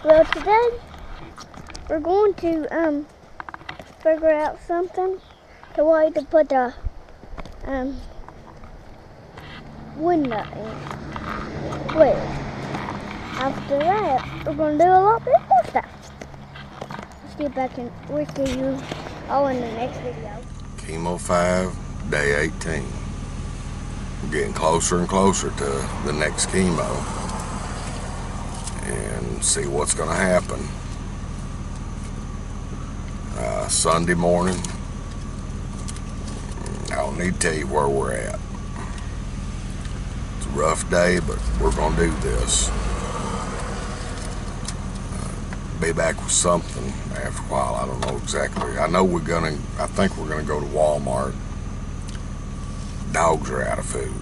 Well, today we're going to figure out something to way to put a window in. Well, after that, we're going to do a lot more stuff. We'll see you all in the next video. Chemo 5, day 18. We're getting closer and closer to the next chemo and see what's going to happen. Sunday morning, I don't need to tell you where we're at. It's a rough day, but we're going to do this. Be back with something after a while. I don't know exactly. I think we're gonna go to Walmart. Dogs are out of food.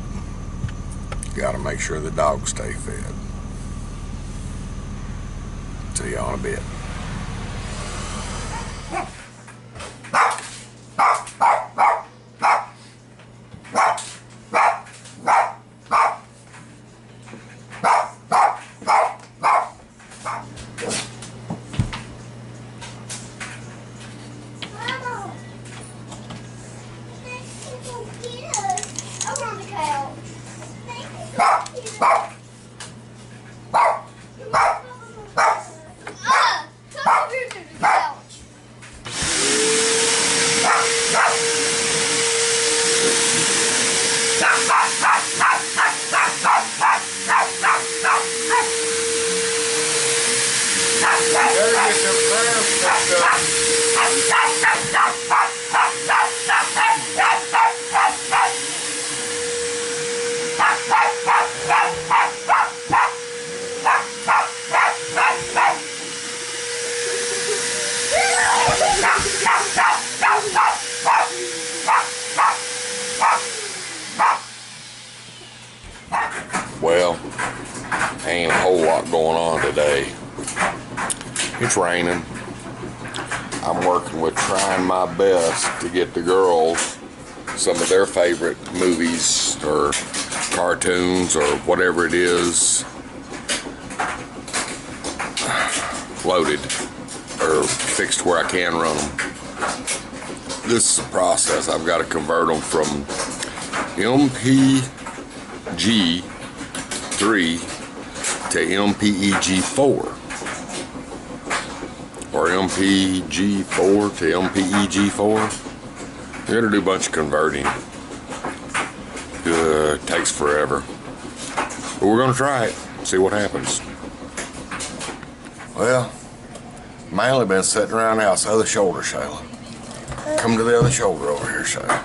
Gotta make sure the dogs stay fed. See you in a bit. Well, ain't a whole lot going on today. It's raining. I'm working with trying my best to get the girls some of their favorite movies or cartoons or whatever it is loaded or fixed where I can run them. This is a process. I've got to convert them from MPG3 to MPEG4 or MPG4 to MPEG4. We're gonna do a bunch of converting. It takes forever, but we're gonna try it, see what happens. Well, mainly been sitting around the house. Other shoulder, Shayla. Come to the other shoulder over here, Shayla.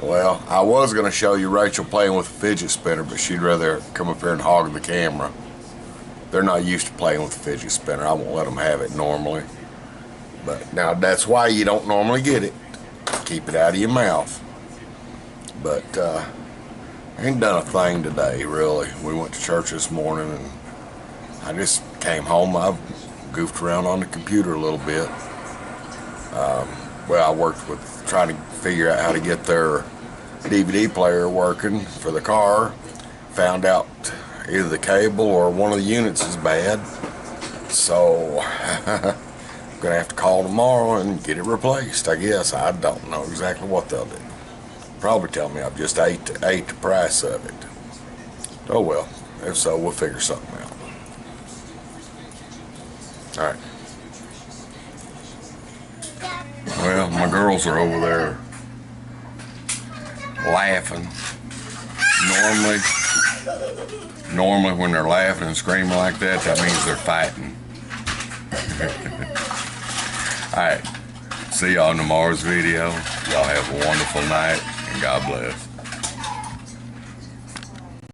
Well, I was going to show you Rachel playing with a fidget spinner, but she'd rather come up here and hog the camera. They're not used to playing with a fidget spinner. I won't let them have it normally. But now that's why you don't normally get it. Keep it out of your mouth. But I ain't done a thing today, really. We went to church this morning and I just came home. I've goofed around on the computer a little bit. Well, I worked with trying to figure out how to get their DVD player working for the car. Found out either the cable or one of the units is bad. So I'm gonna have to call tomorrow and get it replaced, I guess. I don't know exactly what they'll do. Probably tell me I've just ate the price of it. Oh well, if so, we'll figure something out. All right. Well, my girls are over there laughing. Normally when they're laughing and screaming like that, that means they're fighting. Alright, see y'all in tomorrow's video. Y'all have a wonderful night and God bless.